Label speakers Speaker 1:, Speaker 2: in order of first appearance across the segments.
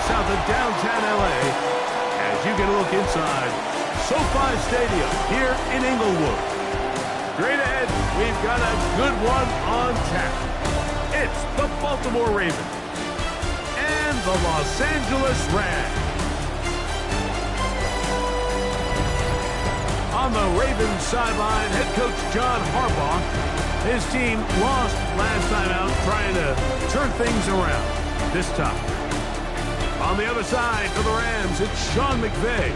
Speaker 1: south of downtown L.A. as you get a look inside SoFi Stadium here in Inglewood. Straight ahead, we've got a good one on tap. It's the Baltimore Ravens and the Los Angeles Rams. On the Ravens sideline, head coach John Harbaugh. His team lost last time out trying to turn things around this time. On the other side for the Rams, it's Sean McVay.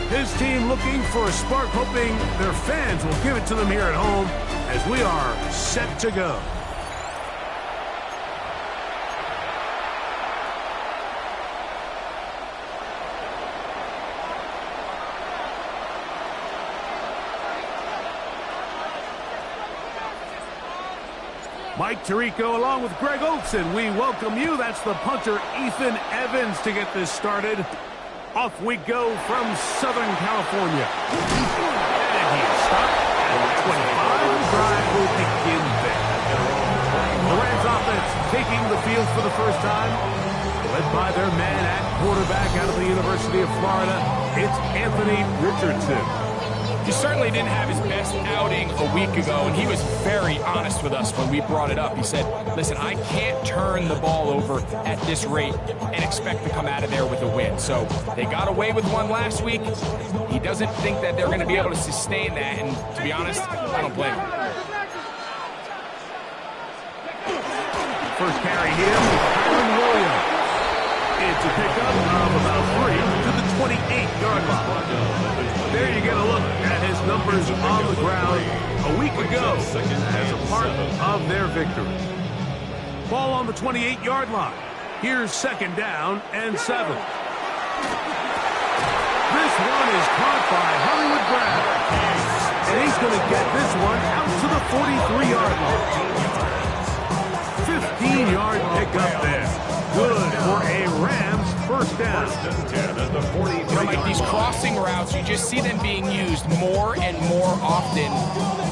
Speaker 1: His team looking for a spark, hoping their fans will give it to them here at home as we are set to go. Mike Tirico along with Greg Olson. We welcome you. That's the punter Ethan Evans to get this started. Off we go from Southern California. And he's stopped at 25. The drive will begin there. The Rams offense taking the field for the first time. Led by their man at quarterback out of the University of Florida. It's Anthony Richardson.
Speaker 2: He certainly didn't have his best outing a week ago, and he was very honest with us when we brought it up. He said, listen, I can't turn the ball over at this rate and expect to come out of there with a win. So they got away with one last week. He doesn't think that they're going to be able to sustain that, and to be honest, I don't blame him.
Speaker 1: First carry here, Kyron Williams. It's a pickup of about 3 to the 28-yard line. There you get a look at his numbers on the ground a week ago as a part of their victory. Ball on the 28-yard line. Here's second down and 7. This one is caught by Hollywood Brown. And he's going to get this one out to the 43-yard line. 15-yard pickup there. Good for a Rams first down.
Speaker 2: You know, like these crossing routes, you just see them being used more and more often.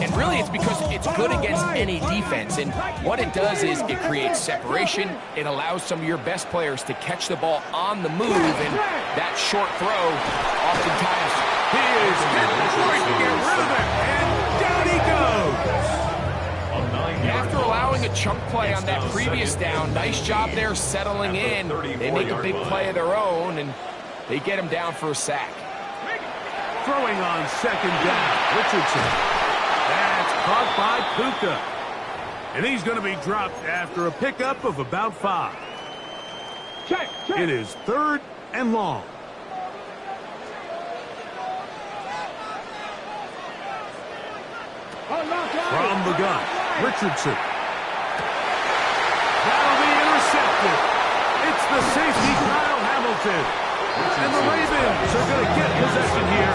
Speaker 2: And really, it's because it's good against any defense. And what it does is it creates separation. It allows some of your best players to catch the ball on the move. And that short throw, oftentimes,
Speaker 1: he is hit before he can get rid of it. And down he goes.
Speaker 2: After allowing a chunk play on that previous down, nice job there settling in. They make a big play of their own, and they get him down for a sack.
Speaker 1: Throwing on second down, Richardson. That's caught by Puka. And he's going to be dropped after a pickup of about 5. It is third and long. From the gun, Richardson. That'll be intercepted. It's the safety, Kyle Hamilton. And the Ravens are going to get possession here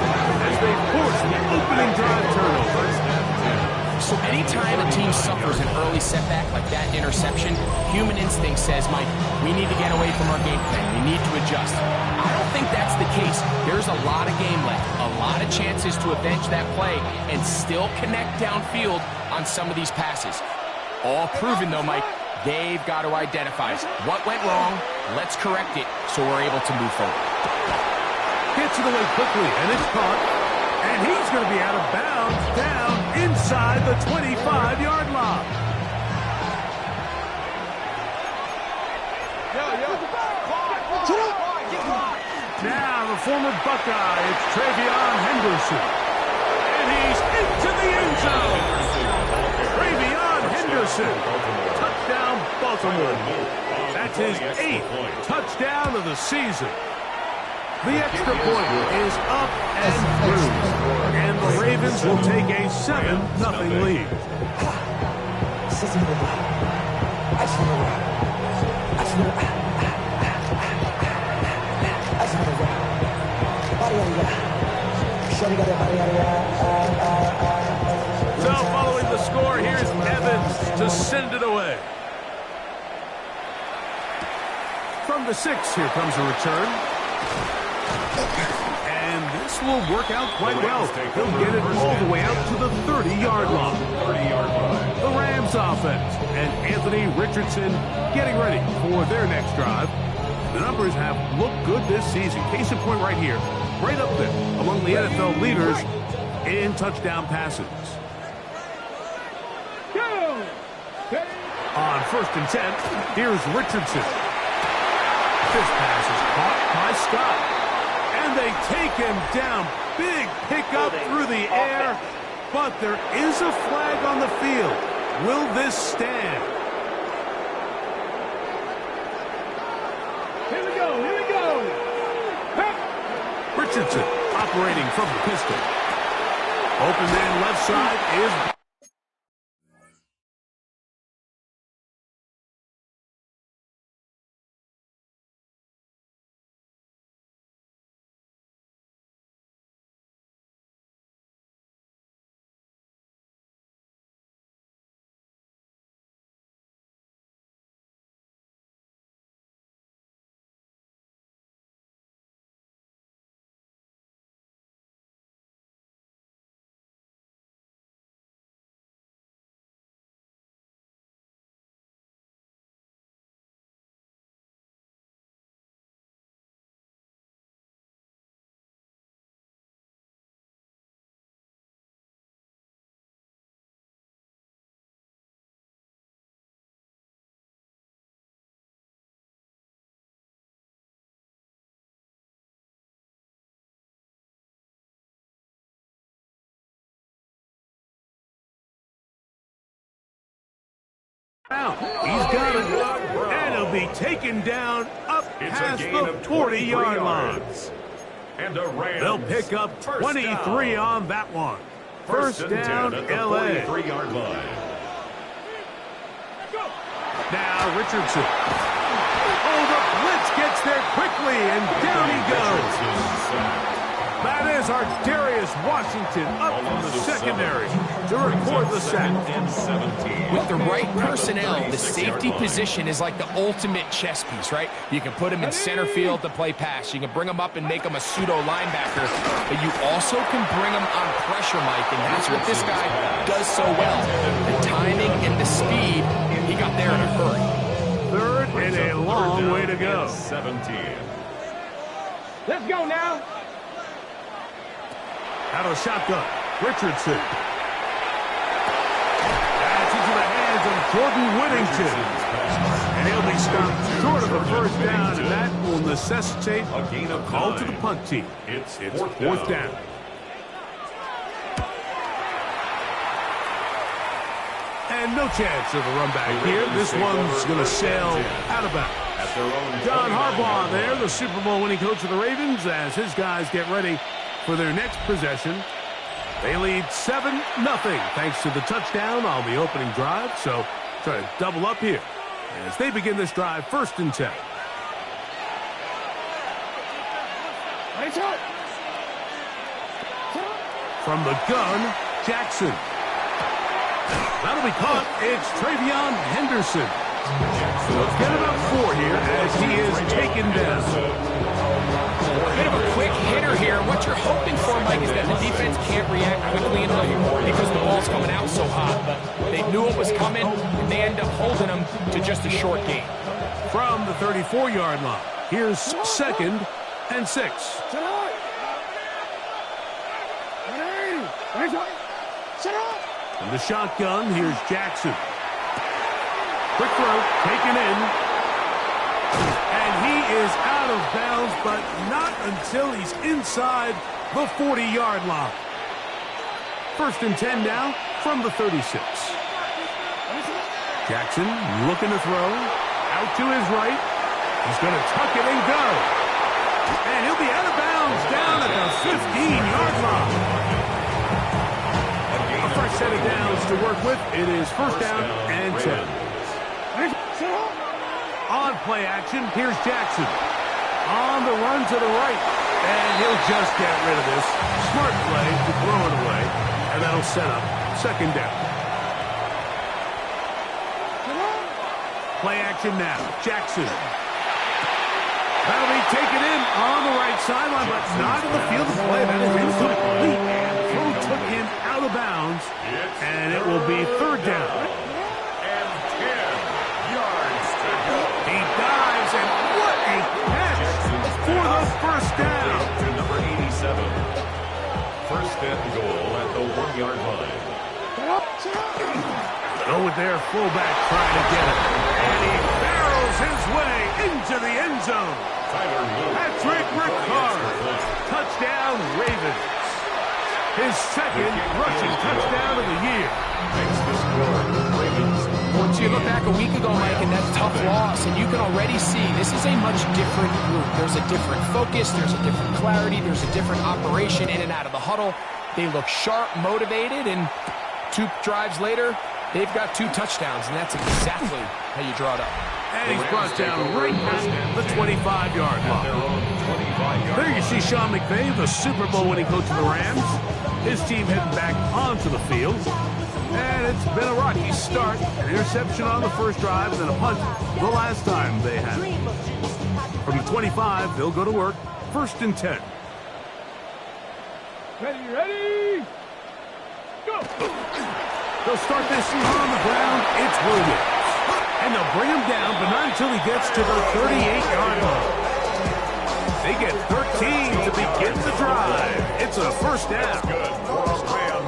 Speaker 1: as they force the opening drive turnover.
Speaker 2: So anytime a team suffers an early setback like that interception, human instinct says, Mike, we need to get away from our game plan. We need to adjust. I don't think that's the case. There's a lot of game left, a lot of chances to avenge that play and still connect downfield on some of these passes. All proven, though, Mike, they've got to identify what went wrong, let's correct it so we're able to move forward.
Speaker 1: Gets it away quickly, and it's caught. And he's going to be out of bounds down inside the 25-yard line. Now the former Buckeye, it's Travion Henderson. And he's into the end zone. Travion Henderson. Touchdown, Baltimore. That's his 8th touchdown of the season. The extra point is up and through. And the Ravens will take a 7-0 lead. So following the score, here's Evans to send it away. From the 6, here comes a return. And this will work out quite well. He'll get it all the way out to the 30-yard line. The Rams offense and Anthony Richardson getting ready for their next drive. The numbers have looked good this season. Case in point right here, right up there among the NFL leaders in touchdown passes. On 1st and 10, here's Richardson. This pass is caught by Scott. And they take him down. Big pickup through the air. But there is a flag on the field. Will this stand?
Speaker 3: Here we go, here we go.
Speaker 1: Richardson operating from the pistol. Open man left side is... He's got it, and he'll be taken down up past the 40-yard line.
Speaker 4: And a Rams.
Speaker 1: They'll pick up 23 on that one. First down, L.A.
Speaker 4: 43-yard line.
Speaker 1: Now Richardson. Oh, the blitz gets there quickly, and down he goes. That is our Darius Washington up from the secondary to record the sack.
Speaker 2: With the right personnel, the safety position is like the ultimate chess piece, right? You can put him in center field to play pass. You can bring him up and make him a pseudo linebacker, but you also can bring him on pressure, Mike, and that's what this guy does so well. The timing and the speed, he got there in a hurry.
Speaker 1: Third and a long way to go.
Speaker 4: 17.
Speaker 3: Let's go now.
Speaker 1: Out of shotgun, Richardson. That's into the hands of Jordan Whittington. And he'll be stopped short of the first down, and that will necessitate a call to the punt team.
Speaker 4: It's
Speaker 1: fourth down. And no chance of a run back here. This one's going to sail out of bounds. John Harbaugh there, the Super Bowl winning coach of the Ravens, as his guys get ready for their next possession. They lead 7-0 thanks to the touchdown on the opening drive. So try to double up here as they begin this drive. 1st and 10. From the gun, Jackson. That'll be caught. It's Travion Henderson. Let's get about 4 here as he is taken down.
Speaker 2: A bit of a quick hitter here. What you're hoping for, Mike, is that the defense can't react quickly enough because the ball's coming out so hot. But they knew it was coming, and they end up holding them to just a short gain.
Speaker 1: From the 34-yard line, here's 2nd and 6. From the shotgun, here's Jackson. Quick throw, taken in. And he is out of bounds, but not until he's inside the 40-yard line. 1st and 10 now from the 36. Jackson looking to throw. Out to his right. He's going to tuck it and go. And he'll be out of bounds down at the 15-yard line. A fresh set of downs to work with. It is 1st down and 10. On play action, here's Jackson. On the run to the right. And he'll just get rid of this. Smart play to throw it away. And that'll set up 2nd down. Play action now. Jackson. That'll be taken in on the right sideline, but not in the field of play. That is incomplete. Throw took him out of bounds. And it will be 3rd down. And 10 yards to go. He dives, and what a first down.
Speaker 4: To number 87. First and goal at the 1-yard line.
Speaker 1: Go with their fullback trying to get it. And he barrels his way into the end zone. Patrick Ricard. Touchdown, Ravens. His second rushing touchdown of the year.
Speaker 4: Makes the score, Ravens.
Speaker 2: Once you look back a week ago, Mike, and that tough loss, and you can already see this is a much different group. There's a different focus, there's a different clarity, there's a different operation in and out of the huddle. They look sharp, motivated, and 2 drives later, they've got 2 touchdowns, and that's exactly how you draw it up.
Speaker 1: And he's brought down right at the 25-yard line. There you see Sean McVay, the Super Bowl winning coach of the Rams. His team heading back onto the field. And it's been a rocky start. An interception on the first drive, and then a punt the last time they had it. From the 25, they'll go to work. 1st and 10.
Speaker 3: Ready? Go!
Speaker 1: They'll start this on the ground. It's Williams. And they'll bring him down, but not until he gets to the 38-yard line. They get 13 to begin the drive. It's a first down.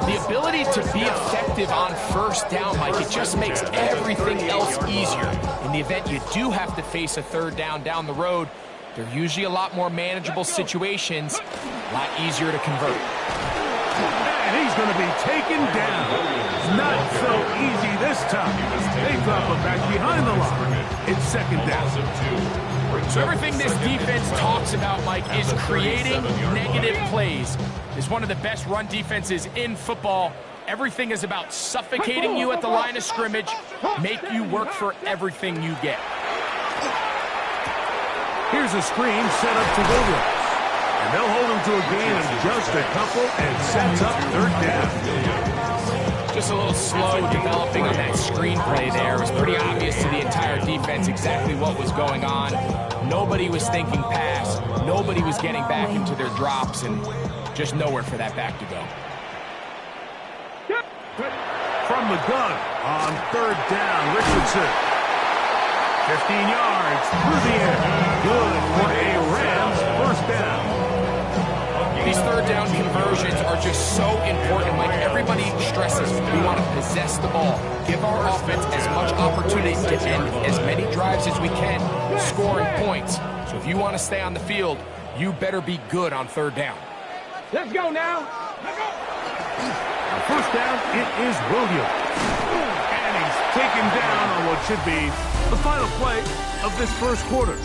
Speaker 2: The ability to be effective on first down, Mike, it just makes everything else easier. In the event you do have to face a 3rd down the road, they're usually a lot more manageable situations, a lot easier to convert.
Speaker 1: And he's going to be taken down. Not so easy this time. They drop him back behind the line. It's 2nd down.
Speaker 2: So everything this defense talks about, Mike, is creating negative plays. It's one of the best run defenses in football. Everything is about suffocating you at the line of scrimmage, make you work for everything you get.
Speaker 1: Here's a screen set up to Williams. And they'll hold him to a gain of just a couple and sets up 3rd down.
Speaker 2: Just a little slow developing on that screenplay there. It was pretty obvious to the entire defense exactly what was going on. Nobody was thinking pass. Nobody was getting back into their drops, and just nowhere for that back to go.
Speaker 1: From the gun on 3rd down, Richardson. 15 yards through the air. Good for a Rams first down.
Speaker 2: These 3rd down conversions are just so important. Like everybody stresses, we want to possess the ball, give our offense as much opportunity to end as many drives as we can, scoring points. So if you want to stay on the field, you better be good on 3rd down.
Speaker 3: Let's go now.
Speaker 1: On first down, it is Williams. And he's taken down on what should be the final play of this first quarter.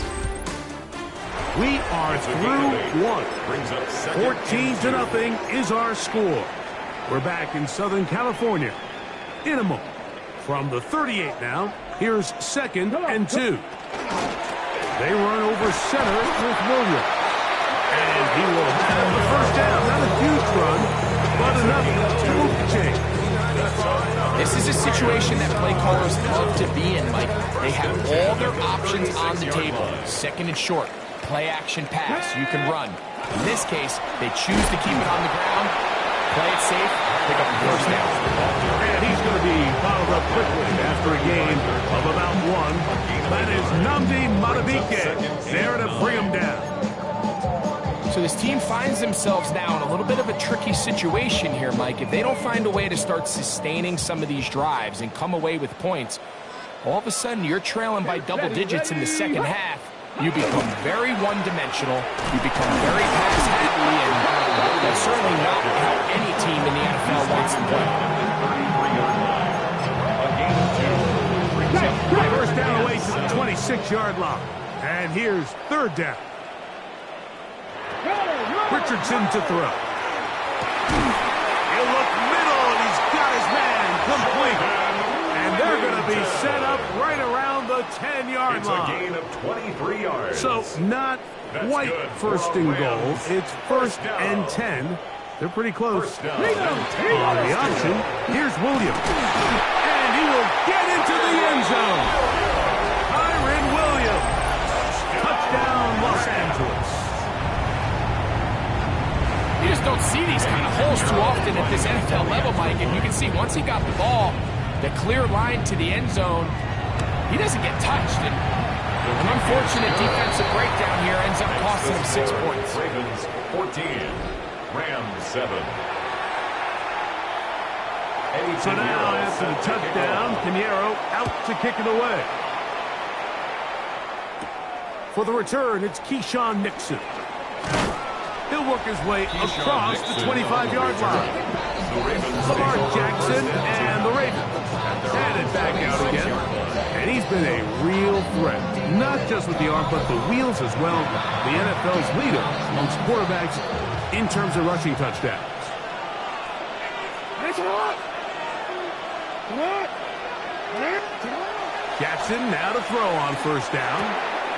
Speaker 1: We are through 1. 14-0 is our score. We're back in Southern California in a moment. From the 38 now, here's 2nd and 2. They run over center with Williams. And he will have the first down. Not a huge run, but enough to move the chain.
Speaker 2: This is a situation that play callers love to be in, Mike. They have all their options on the table. 2nd and short. Play action pass, you can run. In this case, they choose to keep it on the ground, play it safe, pick up the first down.
Speaker 1: And he's going to be followed up quickly after a gain of about 1. That is Nnamdi Madubuike there to bring him down.
Speaker 2: So this team finds themselves now in a little bit of a tricky situation here, Mike. If they don't find a way to start sustaining some of these drives and come away with points, all of a sudden you're trailing by double digits in the 2nd half. You become very one-dimensional, you become very pass-happy, and that's certainly not how any team in the NFL wants to play.
Speaker 1: First down away to the 26-yard line. And here's 3rd down. Richardson to throw. He'll look middle, and he's got his man complete. And they're going to be set up right around the 10-yard line.
Speaker 4: It's a gain of 23 yards.
Speaker 1: So not quite first and goal. It's 1st and 10. They're pretty close. On the option, here's Williams. And he will get into the end zone. Kyren Williams. Touchdown, Los Angeles.
Speaker 2: You just don't see these kind of holes too often at this NFL level, Mike. And you can see once he got the ball, the clear line to the end zone, he doesn't get touched. And an unfortunate defensive breakdown here ends up costing him 6 points.
Speaker 4: Ravens 14, Rams 7.
Speaker 1: So now, after the touchdown, Pinheiro out to kick it away. For the return, it's Keyshawn Nixon. He'll work his way across the 25-yard line. Lamar Jackson and the Ravens headed back out again. And he's been a real threat, not just with the arm, but the wheels as well. The NFL's leader amongst quarterbacks in terms of rushing touchdowns. Jackson now to throw on first down.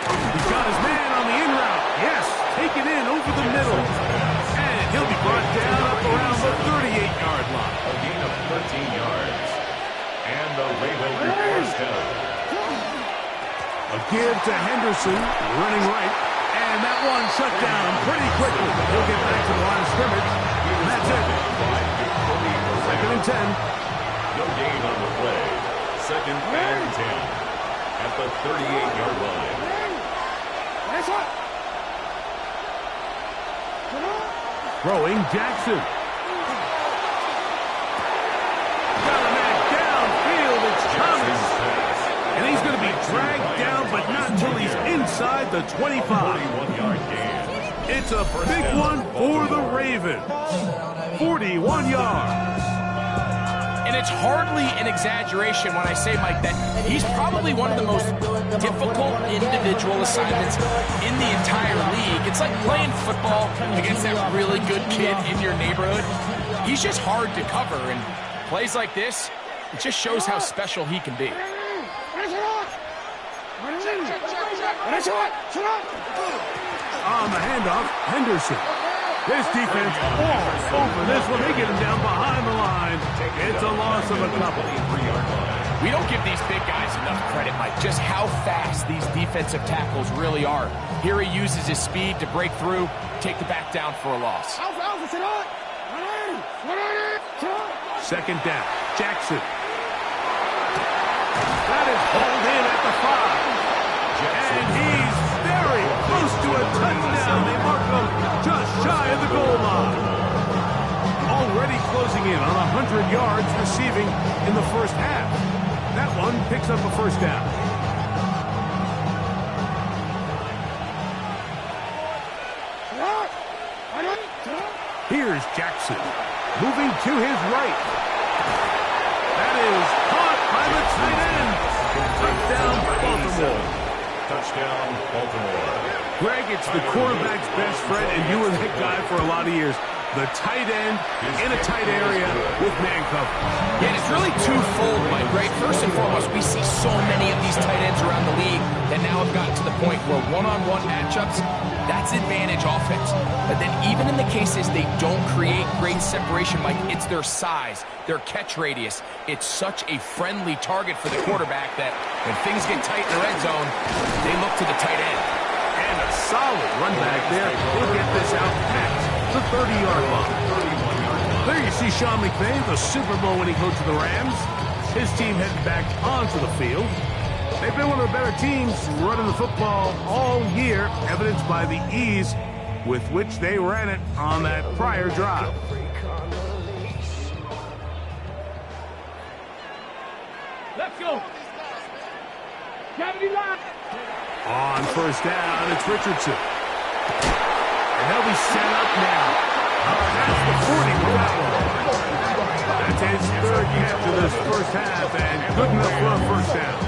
Speaker 1: He's got his man on the in route. Yes, taken in over the middle. And he'll be brought down up around the 38-yard line.
Speaker 4: A gain of 13 yards. And the Ravens first down.
Speaker 1: A give to Henderson, running right. And that one shut down pretty quickly. He'll get back to the line of scrimmage. And that's it. Second and 10.
Speaker 4: No gain on the play. Second and 10 at the 38-yard line.
Speaker 1: Throwing Jackson. Got a man downfield. It's Thomas. And he's going to be dragged down, but not until he's inside the 25.
Speaker 4: 41-yard gain.
Speaker 1: It's a big one for the Ravens. 41 yards.
Speaker 2: And it's hardly an exaggeration when I say, Mike, that he's probably one of the most difficult individual assignments in the entire league. It's like playing football against that really good kid in your neighborhood. He's just hard to cover, and plays like this, it just shows how special he can be.
Speaker 1: On the handoff, Henderson. This defense all over this one. They get him down behind the line. It's a loss of a couple.
Speaker 2: We don't give these big guys enough credit, Mike, just how fast these defensive tackles really are. Here he uses his speed to break through, take the back down for a loss.
Speaker 1: Second down, Jackson. That is hauled in at the 5. And he's very close to a touchdown. They mark him just shy of the goal line. Already closing in on 100 yards receiving in the first half. That one picks up a first down. Here's Jackson, moving to his right. That is caught by the tight end. Touchdown, Baltimore.
Speaker 4: Touchdown, Baltimore.
Speaker 1: Greg, it's the quarterback's best friend, and you were that guy for a lot of years. The tight end in a tight area with man coverage.
Speaker 2: Yeah, it's really twofold, Mike, right? First and foremost, we see so many of these tight ends around the league that now have gotten to the point where one-on-one matchups, that's advantage offense. But then even in the cases they don't create great separation, Mike, it's their size, their catch radius. It's such a friendly target for the quarterback that when things get tight in the red zone, they look to the tight end.
Speaker 1: And a solid run back there. He'll get this out past the 30-yard line. There you see Sean McVay, the Super Bowl winning coach of the Rams. His team heading back onto the field. They've been one of the better teams running the football all year, evidenced by the ease with which they ran it on that prior drive.
Speaker 3: Let's go. Gravity line.
Speaker 1: On first down, it's Richardson. And they'll be set up now. That's the 40 for that one. That's his third catch of this first half, and good enough for a first down.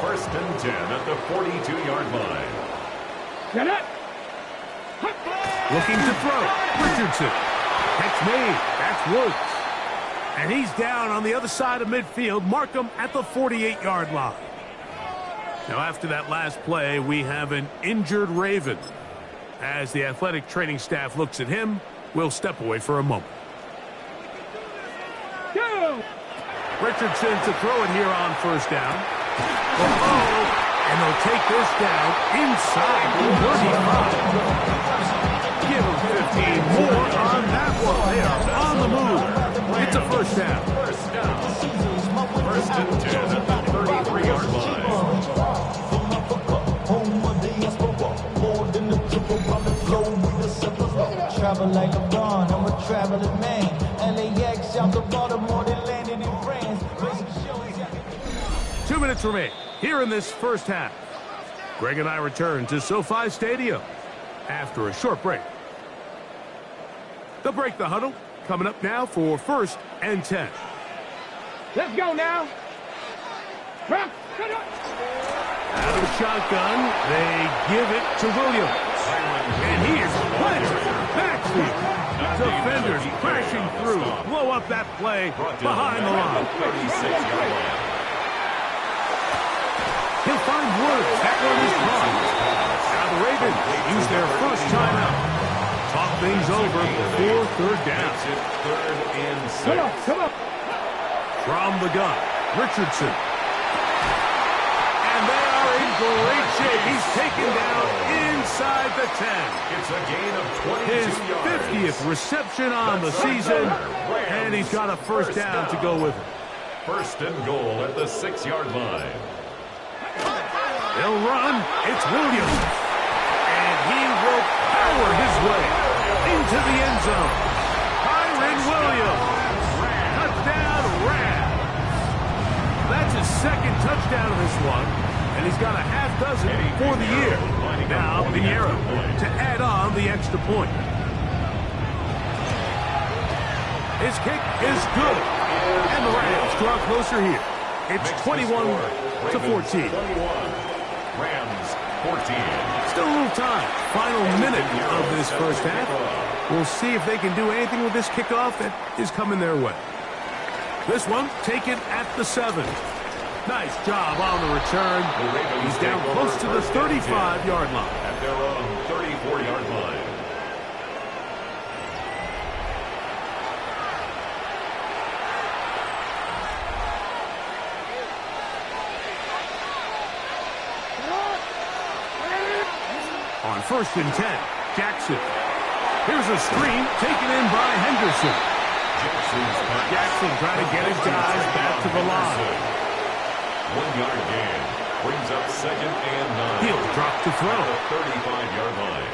Speaker 4: First and 10 at the 42-yard line.
Speaker 3: Get it.
Speaker 1: Looking to throw. Richardson. Catch made. That's Woods. And he's down on the other side of midfield. Mark him at the 48-yard line. Now, after that last play, we have an injured Raven. As the athletic training staff looks at him, we'll step away for a moment.
Speaker 3: Go.
Speaker 1: Richardson to throw it here on first down. And they'll take this down inside the 35. Give them 15 more on that one. They are on the move. It's a first down.
Speaker 4: First down. First and 10 at the 33-yard line.
Speaker 5: travel like LeBron, I'm a traveling man. LAX out to Baltimore, they landed in France.
Speaker 1: 2 minutes remain here in this first half. Greg and I return to SoFi Stadium after a short break. They'll break the huddle. Coming up now for 1st and 10.
Speaker 3: Let's go now. Run.
Speaker 1: Out of the shotgun, they give it to Williams. And he is planted backfield. Defenders crashing through. Blow up that play behind the line. He'll find Woods. That one is caught. Now the Ravens use their first timeout. Talk things over before 3rd down.
Speaker 3: Come on.
Speaker 1: From the gun, Richardson. And they are in great shape. He's taken down inside the 10.
Speaker 4: It's a gain of 22
Speaker 1: His
Speaker 4: yards.
Speaker 1: 50th reception on the season, and he's got a first down to go with it.
Speaker 4: 1st and goal at the 6-yard line.
Speaker 1: They'll run. It's Williams. And he will power his way into the end zone. Kyron Williams. Touchdown, Rams. That's his 2nd touchdown of this one. And he's got a half dozen for the year. Now, Pinheiro to add on the extra point. His kick is good. And the Rams draw closer here. It's 21-14.
Speaker 4: Rams 14.
Speaker 1: Still a little time. Final minute of this first half. We'll see if they can do anything with this kickoff that is coming their way. This one taken at the 7. Nice job on the return. He's down close to the 35-yard line.
Speaker 4: At their own 34-yard line.
Speaker 1: On 1st and 10, Jackson. Here's a screen taken in by Henderson. Jackson trying to get his guys back to the line.
Speaker 4: 1-yard gain. Brings up 2nd and 9.
Speaker 1: He'll drop to throw.
Speaker 4: At the 35-yard line.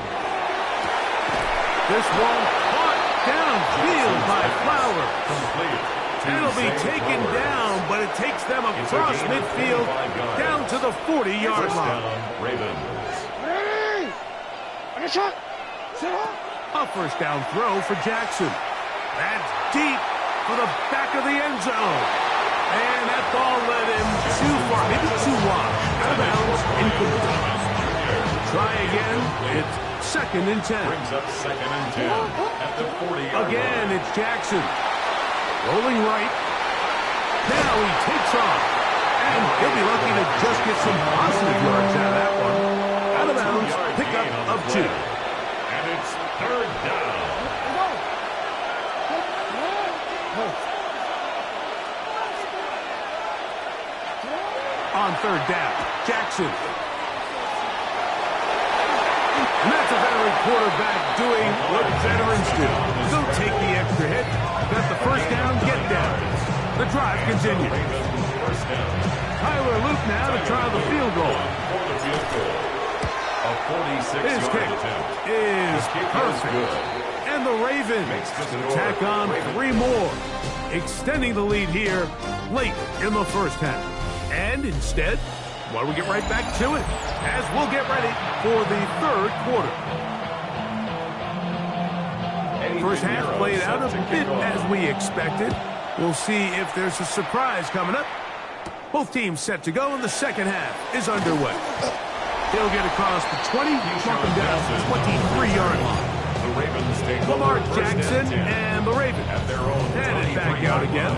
Speaker 1: This one caught downfield by Flower.
Speaker 4: Complete.
Speaker 1: It'll be taken down, but it takes them across midfield down to the 40-yard line.
Speaker 4: Ravens.
Speaker 1: A first down throw for Jackson. That's deep for the back of the end zone. And that ball led him too far, maybe too wide. Out of bounds, incomplete. Try again. It's 2nd and 10.
Speaker 4: Brings up 2nd and 10 at the 40-yard line.
Speaker 1: Again, it's Jackson. Rolling right. Now he takes off. And he'll be lucky to just get some positive yards out of that one. Out of bounds, pickup of 2.
Speaker 4: And it's 3rd down.
Speaker 1: On 3rd down, Jackson. And that's a veteran quarterback doing what veterans do. Don't take the extra hit. Got the first down, get down. The drive continues. Tyler Luke now to try the field goal. His kick is perfect. And the Ravens tack on 3 more, extending the lead here late in the first half. And instead, why don't we get right back to it as we'll get ready for the 3rd quarter. First half played out a bit as we expected. We'll see if there's a surprise coming up. Both teams set to go, and the second half is underway. He'll get across the 20, dropping down to the 23-yard line.
Speaker 4: The Ravens take
Speaker 1: Lamar
Speaker 4: over 1st
Speaker 1: Jackson
Speaker 4: 10
Speaker 1: and the Ravens
Speaker 4: at their own
Speaker 1: headed back out again.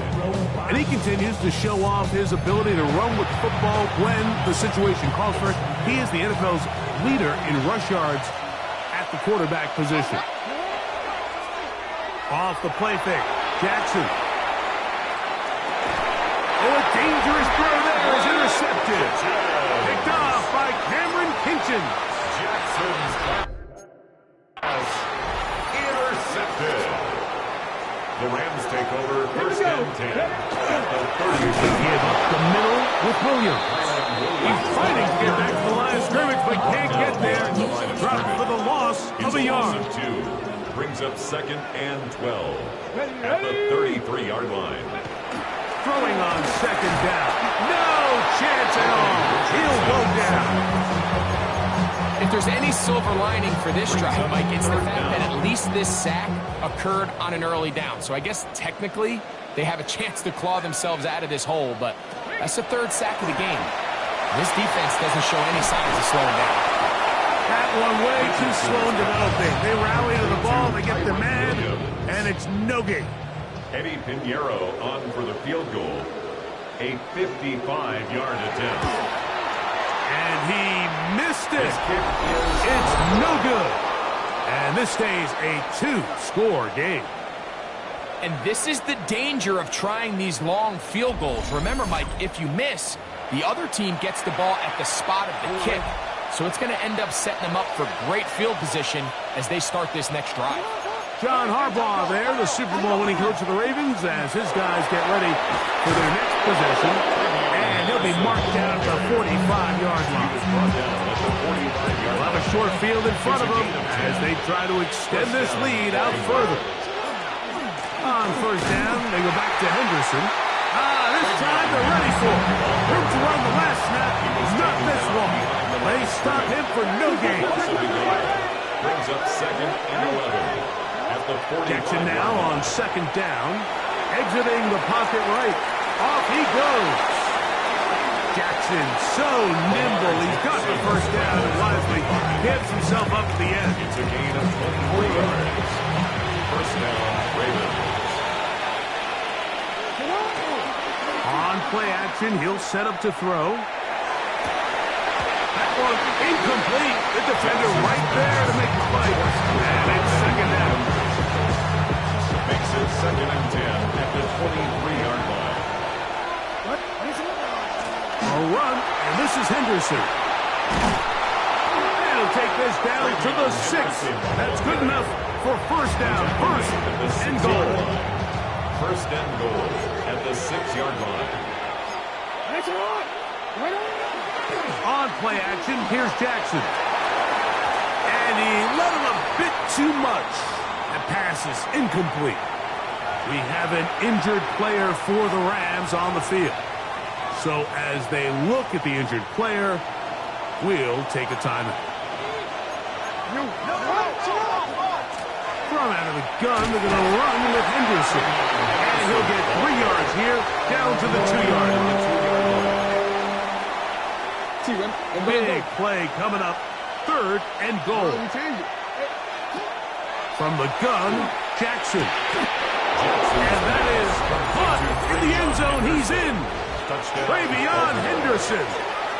Speaker 1: And he continues to show off his ability to run with football when the situation calls for it. He is the NFL's leader in rush yards at the quarterback position. Off the play fake, Jackson. Oh, a dangerous throw there is intercepted. Picked off by Cameron Kinchen.
Speaker 4: Jackson's pass intercepted. The Rams take over 1st and 10 at the 30.
Speaker 1: Give up the middle with Williams. He's fighting to get back to the line of scrimmage, but can't get there. Dropped for the loss of a yard.
Speaker 4: brings up 2nd and 12 at the 33-yard line.
Speaker 1: Throwing on 2nd down. No chance at all. He'll go down.
Speaker 2: If there's any silver lining for this drive, Mike, it's the fact that at least this sack occurred on an early down. So I guess technically they have a chance to claw themselves out of this hole, but that's the 3rd sack of the game. This defense doesn't show any signs of slowing down.
Speaker 1: That one way too slow in developing. They rally to the ball, they get the man, and it's no gain.
Speaker 4: Eddie Pinheiro on for the field goal. A 55-yard attempt.
Speaker 1: And he missed it. It's no good. And this stays a 2-score game.
Speaker 2: And this is the danger of trying these long field goals. Remember, Mike, if you miss, the other team gets the ball at the spot of the kick. So it's going to end up setting them up for great field position as they start this next drive.
Speaker 1: John Harbaugh there, the Super Bowl winning coach of the Ravens, as his guys get ready for their next possession. And he'll be marked down at the 45-yard line. They'll have a short field in front of them as they try to extend this lead out further. On 1st down, they go back to Henderson. This time they're ready for it. Room to run the last snap. Not this one. They stop him for no gain.
Speaker 4: Brings up 2nd and 11.
Speaker 1: Jackson now on 2nd down, exiting the pocket right. Off he goes. Jackson so nimble. He's got the 1st down and wisely gives himself up to the end.
Speaker 4: It's a gain of 24 yards. 1st down, Ravens.
Speaker 1: On play action, he'll set up to throw. That one incomplete. The defender right there to make the play. And it's 2nd down.
Speaker 4: Makes it 2nd and 10 at the 23-yard line.
Speaker 1: A run, and this is Henderson. And he'll take this down to the 6. That's good enough for 1st down. 1st and goal.
Speaker 4: 1st and goal at the 6-yard line.
Speaker 1: On play action, here's Jackson. And he let him a bit too much. The pass is incomplete. We have an injured player for the Rams on the field. So as they look at the injured player, we'll take a timeout. From out of the gun, they're going to run with Henderson. And he'll get 3 yards here, down to the 2-yard line. Big play coming up, 3rd and goal. From the gun, Jackson. And that is caught in the end zone. He's in. Travion Henderson.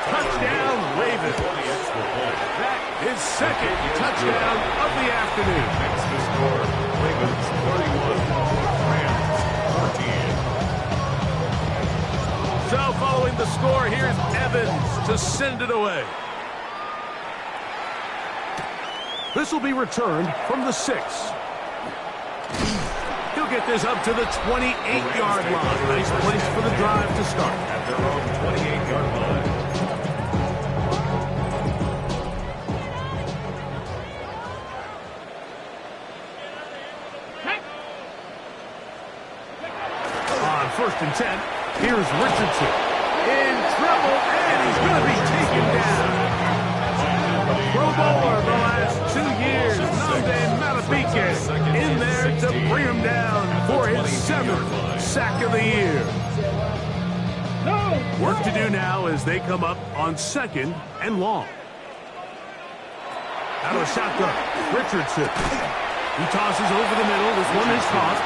Speaker 1: Touchdown, Ravens. That is 2nd touchdown of the afternoon.
Speaker 4: Next to score, Ravens 31, Rams 14.
Speaker 1: So following the score, here's Evans to send it away. This will be returned from the 6. He'll get this up to the 28-yard line. Nice place for the drive to start.
Speaker 4: At their own 28-yard line.
Speaker 1: On 1st and 10, here's Richardson. In trouble, and he's going to be taken down. Pro Bowler the last 2 years, Nnamdi Madubuike in there to bring him down for his 7th sack of the year. Work to do now as they come up on 2nd and long. Out of the shotgun, Richardson. He tosses over the middle. This one is caught.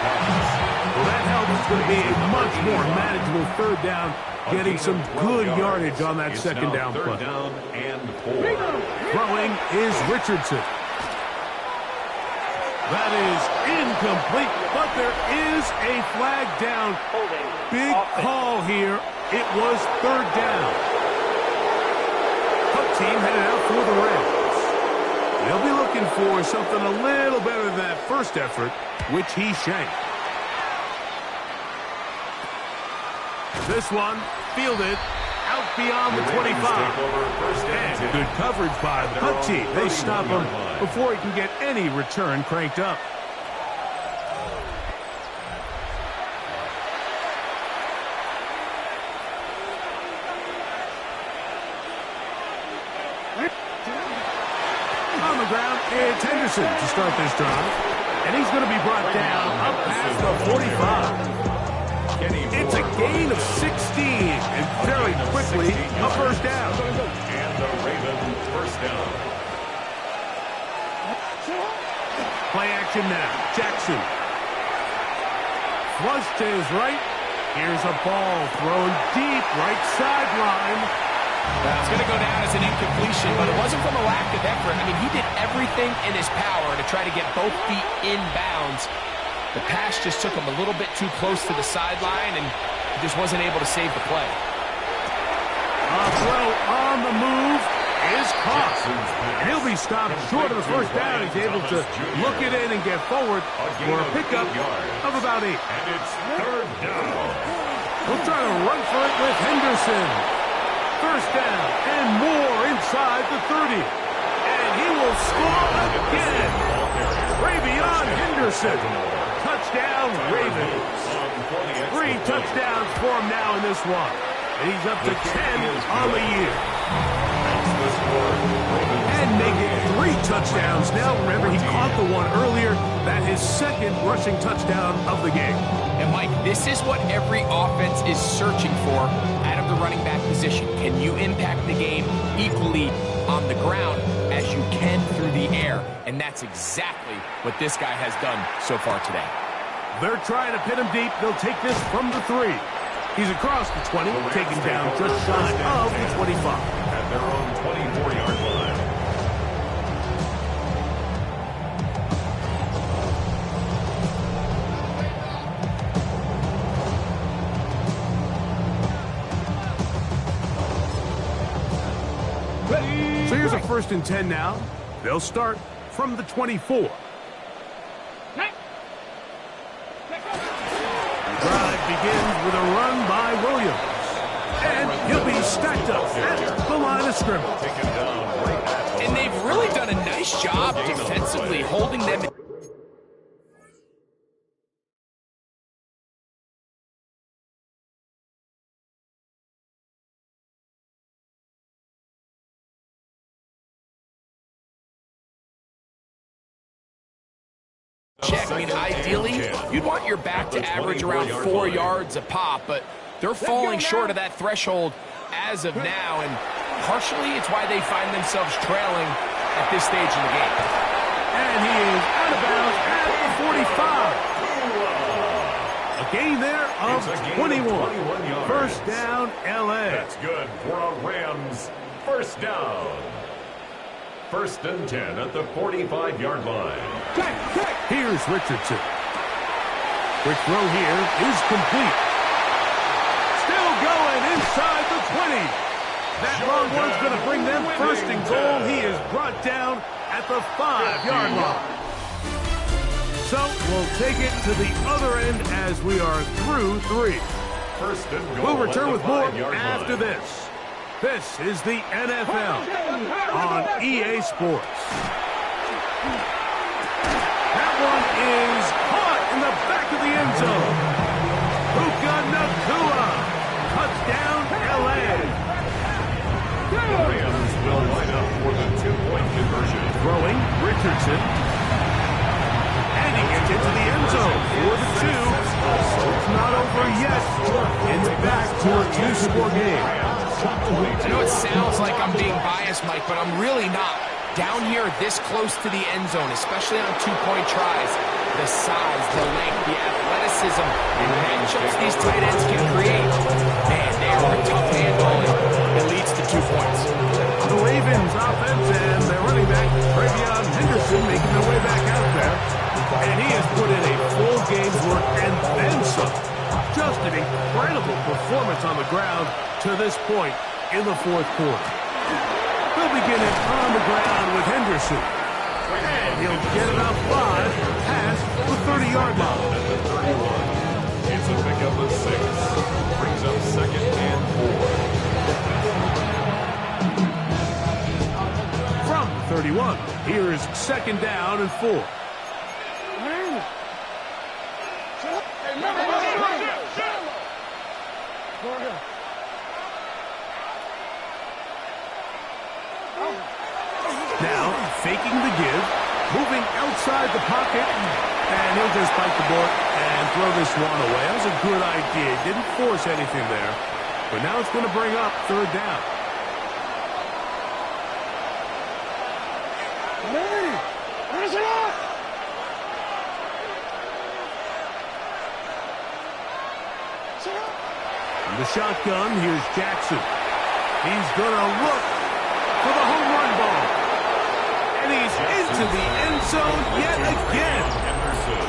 Speaker 1: Well, that helps. It's going to be a much more manageable 3rd down, getting some good yardage on that 2nd down play.
Speaker 4: 3rd down and 4.
Speaker 1: Throwing is Richardson. That is incomplete, but there is a flag down. Big call here. It was 3rd down. Punt team headed out for the Rams. They'll be looking for something a little better than that first effort, which he shanked. This one fielded out beyond the 25. And good coverage by the punt team. They stop him before he can get any return cranked up. On the ground, it's Henderson to start this drive. And he's going to be brought down up past the 45. It's a gain of 16, and very quickly a first down.
Speaker 4: And the Ravens first down.
Speaker 1: Play action now. Jackson. Flush to his right. Here's a ball thrown deep right sideline.
Speaker 2: It's going to go down as an incompletion, but it wasn't from a lack of effort. I mean, he did everything in his power to try to get both feet in bounds. The pass just took him a little bit too close to the sideline, and he just wasn't able to save the play.
Speaker 1: A throw on the move is caught. And he'll be stopped short of the first down. He's able to look it in and get forward for a pickup of about 8.
Speaker 4: And it's third down.
Speaker 1: He'll try to run for it with Henderson. First down and more inside the 30. And he will score again. Ravion Henderson. Touchdown, Ravens. 3 touchdowns for him now in this one. And he's up to 10 on the year. And making 3 touchdowns now. Remember, he caught the one earlier. That his second rushing touchdown of the game.
Speaker 2: And, Mike, this is what every offense is searching for out of the running back position. Can you impact the game equally on the ground as you can through the air? And that's exactly what this guy has done so far today.
Speaker 1: They're trying to pin him deep. They'll take this from the 3. He's across the 20, taken down just shy of the 25.
Speaker 4: At their own 24-yard line.
Speaker 1: So here's a 1st and 10 now. They'll start from the 24. Drive begins with a run by Williams. And he'll be stacked up at the line of scrimmage.
Speaker 2: And they've really done a nice job defensively holding them in check. I mean, ideally, you'd want your back to average around 4 yards a pop, but they're falling short of that threshold as of now, and partially it's why they find themselves trailing at this stage in the game.
Speaker 1: And he is out of bounds at the 45. A gain there of 21. First down, L.A.
Speaker 4: That's good for a Rams first down. 1st and 10 at the 45-yard line.
Speaker 1: Here's Richardson. Quick throw here is complete. Still going inside the 20. That long one's going to bring them 1st and goal. He is brought down at the 5-yard line. So we'll take it to the other end as we are through 3.
Speaker 4: 1st and goal.
Speaker 1: We'll return with more after this. This is the NFL on EA Sports. That one is caught in the back of the end zone. Puka Nacua. Touchdown, L.A.
Speaker 4: The Rams will line up for the 2-point conversion.
Speaker 1: Throwing, Richardson. And he gets into the end zone for the 2. It's not over yet. It's back to a 2-score game.
Speaker 2: I know it sounds like I'm being biased, Mike, but I'm really not. Down here this close to the end zone, especially on 2-point tries, the size, the length, the athleticism, and matchups these tight ends can create. Man, they are a tough handle, and it leads to 2 points.
Speaker 1: The Ravens offense and their running back, Ravion Henderson, making their way back out there. And he has put in a full game's work and then some. Just an incredible performance on the ground to this point in the 4th quarter. They'll begin it on the ground with Henderson. And he'll get about 5 past the 30-yard line.
Speaker 4: At the 31. It's a pickup of 6. Brings up 2nd and 4.
Speaker 1: From 31, here's 2nd down and 4. Now, faking the inside the pocket, and he'll just bite the bullet and throw this one away. That was a good idea. Didn't force anything there, but now it's going to bring up third down. In the shotgun, here's Jackson. He's going to look for the home run ball. And he's into the end zone yet again.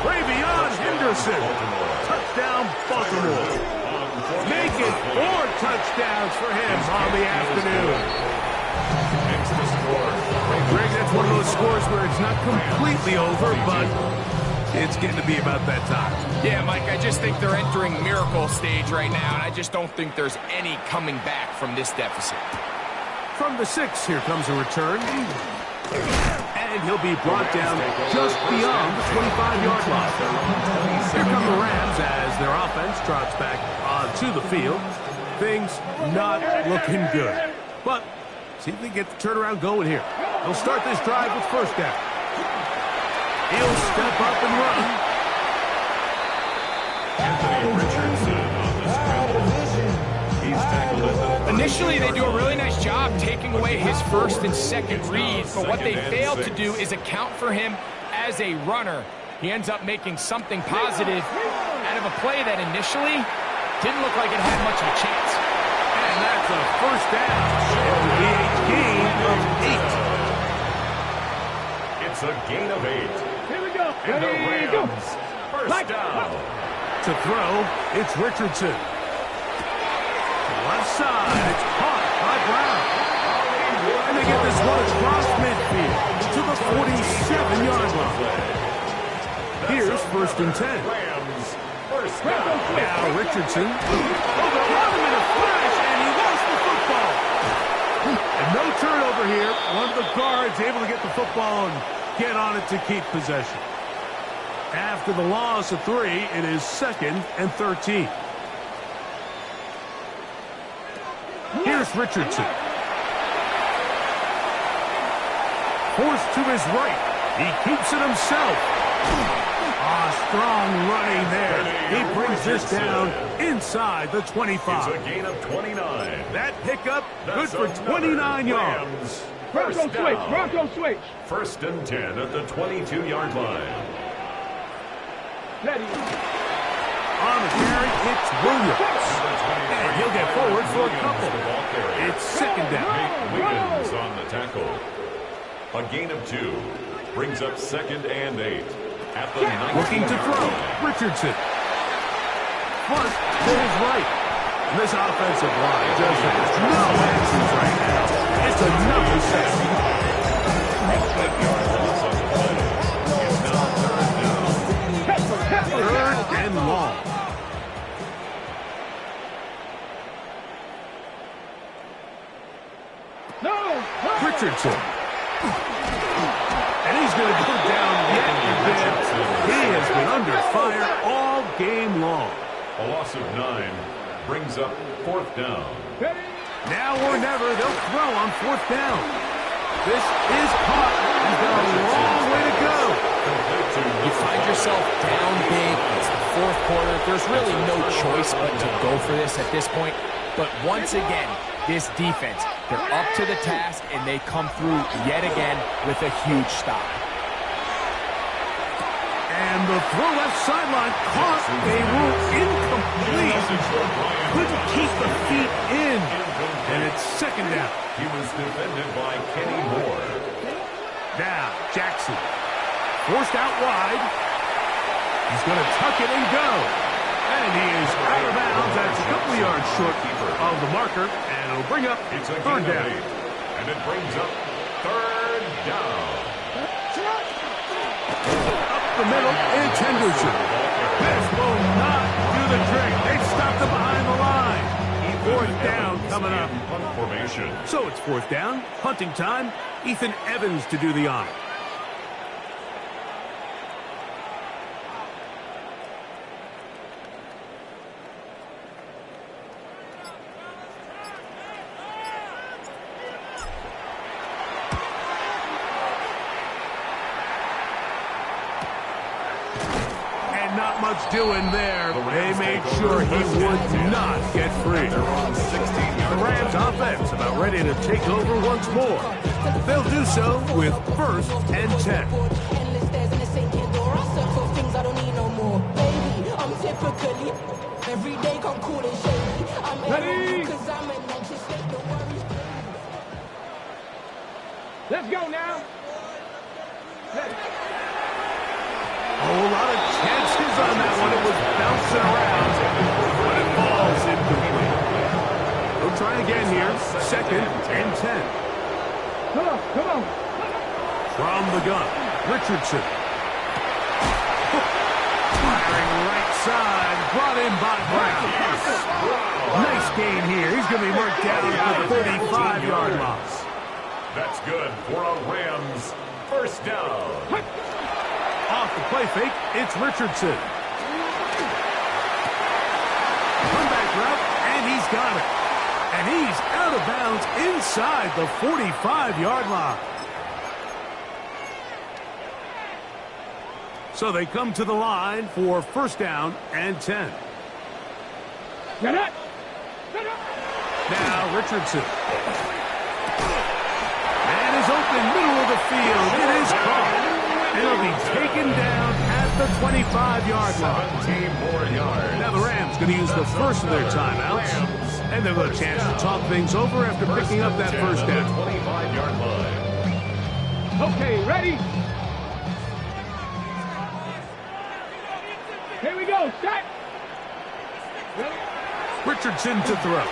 Speaker 1: Travion Henderson. Touchdown, Baltimore. Make it 4 touchdowns for him on the afternoon. Greg, that's one of those scores where it's not completely over, but it's getting to be about that time.
Speaker 2: Yeah, Mike, I just think they're entering miracle stage right now, and I just don't think there's any coming back from this deficit.
Speaker 1: From the 6, here comes a return. And he'll be brought down just beyond the 25-yard line. Here come the Rams as their offense trots back onto the field. Things not looking good. But see if they get the turnaround going here. They'll start this drive with first down. He'll step up and run.
Speaker 4: Anthony Richardson on the scramble. He's tackled at the
Speaker 6: Initially, they do a really nice job taking away his first and second reads, but what they failed to do is account for him as a runner. He ends up making something positive out of a play that initially didn't look like it had much of a chance.
Speaker 1: And that's a first down. It will be a gain of 8.
Speaker 4: It's a gain of 8.
Speaker 3: Here we go.
Speaker 4: And the
Speaker 3: Ready, go.
Speaker 4: Rams, first down.
Speaker 1: To throw, it's Richardson. Left side, it's caught by Brown. And they get this one across midfield to the 47-yard line. Here's first and 10.
Speaker 4: Rams, first down.
Speaker 1: Now Richardson. Oh, they caught him in a flash, and he lost the football. And no turnover here. One of the guards able to get the football and get on it to keep possession. After the loss of 3, it is 2nd and 13. Here's Richardson. Forced to his right. He keeps it himself. Strong running there. He brings this down inside the 25.
Speaker 4: It's a gain of 29.
Speaker 1: That pickup, good
Speaker 4: That's
Speaker 1: for 29 yards.
Speaker 4: Rams,
Speaker 3: Bronco
Speaker 4: first
Speaker 3: switch.
Speaker 4: down.
Speaker 3: Bronco switch.
Speaker 4: First and 10 at the 22-yard line.
Speaker 3: Ready.
Speaker 1: On the carry, it's Williams. And he'll get forward for a couple. It's second down.
Speaker 4: Wiggins on the tackle. A gain of 2 brings up 2nd and 8 at the 19-yard
Speaker 1: Looking to throw,
Speaker 4: line.
Speaker 1: Richardson. Flush to his right. And this offensive line just has no answers right now. It's another sack.
Speaker 4: It's now 3rd down.
Speaker 1: Third and long. Richardson. And he's going to go down yet again. He has been under fire all game long.
Speaker 4: A loss of 9 brings up 4th down.
Speaker 1: Now or never, they'll throw on 4th down. This is caught. He's got a long way to go.
Speaker 2: You find yourself down big. It's the 4th quarter. There's really no choice but to go for this at this point. But once again, this defense, they're up to the task, and they come through yet again with a huge stop.
Speaker 1: And the throw left sideline caught. They rule incomplete. Couldn't keep the feet in. And it's second down.
Speaker 4: He was defended by Kenny Moore.
Speaker 1: Now, Jackson. Forced out wide. He's going to tuck it and go. And he is out of bounds. That's a couple of yards short of the marker. And it'll bring up
Speaker 4: It's a
Speaker 1: third
Speaker 4: gain of
Speaker 1: down.
Speaker 4: 8. And it brings up 3rd down.
Speaker 1: Up the middle, it's Henderson. This will not do the trick. They've stopped him behind the line. 4th down coming up.
Speaker 4: Punt formation.
Speaker 1: So it's 4th down, punting time. Ethan Evans to do the honor. Not much doing there. They made sure he would not get free. The Rams offense about ready to take over once more. They'll do so with 1st and 10.
Speaker 3: Every day come cool and shady. I'm ready because I'm an anxious state. No worries. Let's go now.
Speaker 1: A whole lot of chances on that one. It was bouncing around, but it falls incomplete. We'll try again here. 2nd and 10.
Speaker 3: Come on.
Speaker 1: From the gun, Richardson. Firing right side, brought in by Brown. Nice gain here. He's going to be marked down at the 35-yard line.
Speaker 4: That's good for a Rams 1st down.
Speaker 1: Off the play fake, it's Richardson. Comeback route, and he's got it. And he's out of bounds inside the 45-yard line. So they come to the line for 1st down and 10.
Speaker 3: Get it.
Speaker 1: Now Richardson. And is open middle of the field. It is caught. It'll be taken down at the 25-yard line.
Speaker 4: 17 more yards.
Speaker 1: Now the Rams going to use the first of their timeouts. And they'll have a chance to talk things over after picking up that 1st down.
Speaker 4: 25-yard line.
Speaker 3: Okay, ready? Here we go. Start.
Speaker 1: Richardson to throw.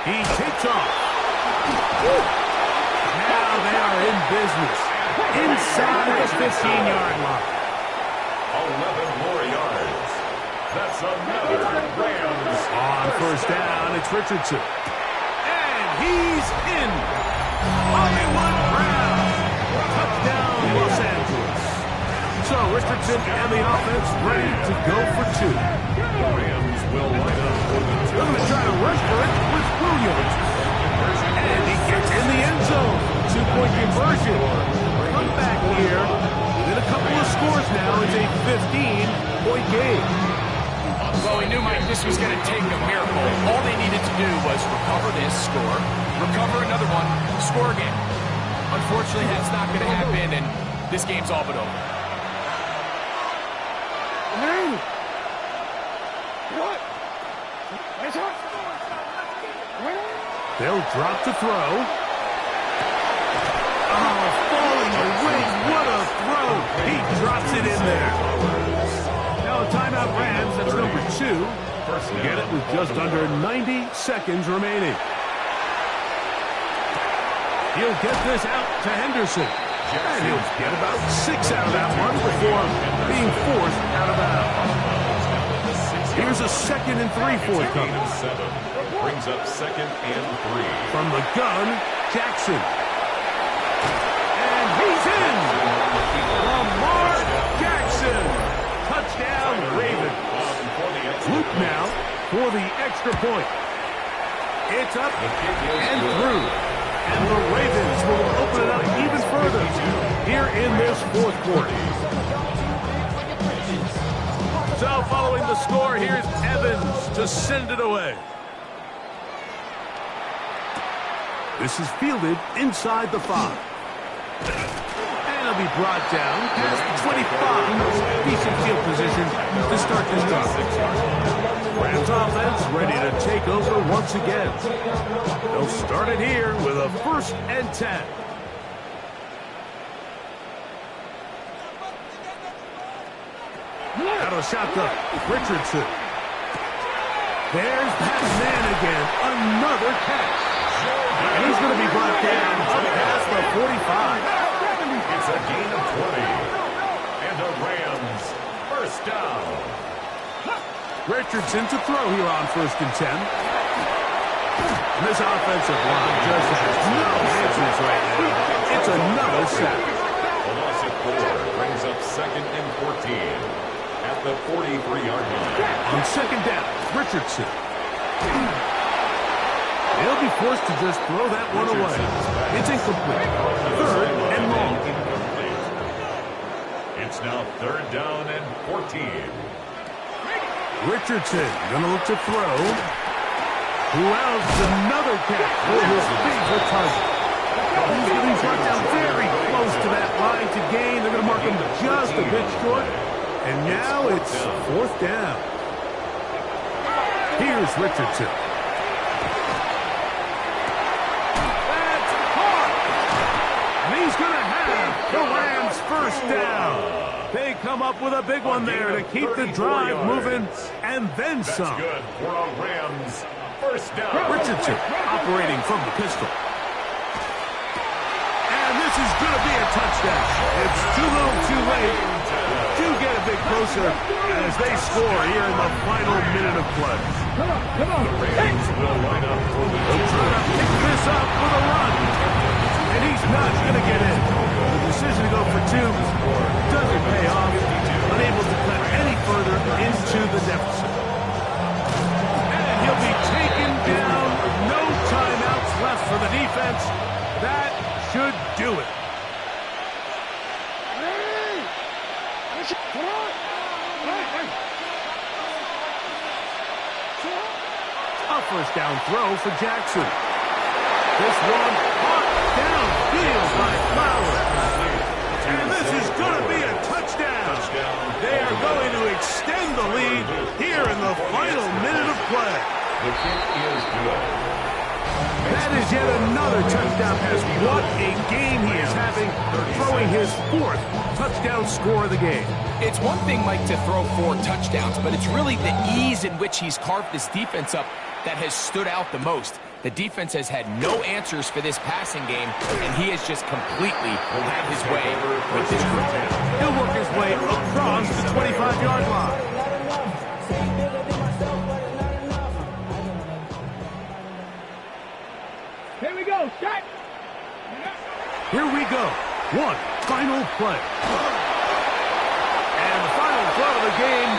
Speaker 1: He takes off. Now they are in business. Inside the 15-yard line.
Speaker 4: 11 more yards. That's another Rams.
Speaker 1: On 1st down, it's Richardson. And he's in. Hollywood Brown. Touchdown, Los Angeles. So Richardson and the offense ready to go for 2.
Speaker 4: The Rams will line up for the
Speaker 1: They're going to try to rush for it with Williams. And he gets in the end zone. 2-point conversion. Come back here. Within a couple of scores now, it's a 15-point game.
Speaker 6: Well, we knew, Mike, this was going to take a miracle. All they needed to do was recover this, score, recover another one, score again. Unfortunately, that's not going to happen, and this game's all but over.
Speaker 3: What?
Speaker 1: They'll drop to throw. Oh, falling away. What a throw. He drops it in there. Now a timeout Rams. That's number 2. Get it with just under 90 seconds remaining. He'll get this out to Henderson. And he'll get about 6 out of that one before being forced out of bounds. Here's a 2nd and 3 forthcoming.
Speaker 4: 7 brings up 2nd and 3.
Speaker 1: From the gun, Jackson. And he's in. Lamar Jackson. Touchdown, Ravens. Luke now for the extra point. It's up and through. And the Ravens will open it up even further here in this 4th quarter. So following the score, here's Evans to send it away. This is fielded inside the 5. And it'll be brought down past the 25. Decent field position to start this drive. Rams offense ready to take over once again. They'll start it here with a 1st and 10. Out of the shotgun, Richardson. There's that man again. Another catch. And he's going to be brought down up past the 45.
Speaker 4: It's a gain of 20. And the Rams 1st down.
Speaker 1: Richardson to throw here on 1st and 10. And this offensive line just has no answers right now. It's another sack.
Speaker 4: A loss of 4 brings up 2nd and 14. At the 43-yard line.
Speaker 1: On 2nd down, Richardson. He'll be forced to just throw that one away. It's incomplete. 3rd and long.
Speaker 4: It's now 3rd down and 14.
Speaker 1: Richardson gonna look to throw. Who else? Another catch. His feet for target. He's going to be brought down very close to that line to gain. They're going to mark him just a bit short. And now it's 4th down. Here's Richardson. That's caught. And he's going to have the Rams' 1st down. They come up with a big one there to keep the drive moving and then some.
Speaker 4: Good for a Rams 1st down.
Speaker 1: Richardson operating from the pistol. And this is going to be a touchdown. It's too little too late. Do get a bit closer as they score here in the final minute of play.
Speaker 4: The Rams will line up for the
Speaker 1: They'll try to pick this up with a run. And he's not going to get in. The decision to go for 2 doesn't pay off. Unable to cut any further into the deficit. And he'll be taken down. No timeouts left for the defense. That should do it. A 1st down throw for Jackson. This one caught downfield by Flowers. And this is going to be a touchdown. They are going to extend the lead here in the final minute of play.
Speaker 4: The kick is good.
Speaker 1: That is yet another touchdown pass. What a game he is having, throwing his 4th touchdown score of the game.
Speaker 2: It's one thing, Mike, to throw 4 touchdowns, but it's really the ease in which he's carved this defense up that has stood out the most. The defense has had no answers for this passing game, and he has just completely had his way with this group.
Speaker 1: He'll work his way across the 25-yard line.
Speaker 7: Here we go, start!
Speaker 1: Here we go. One final play. And the final throw of the game.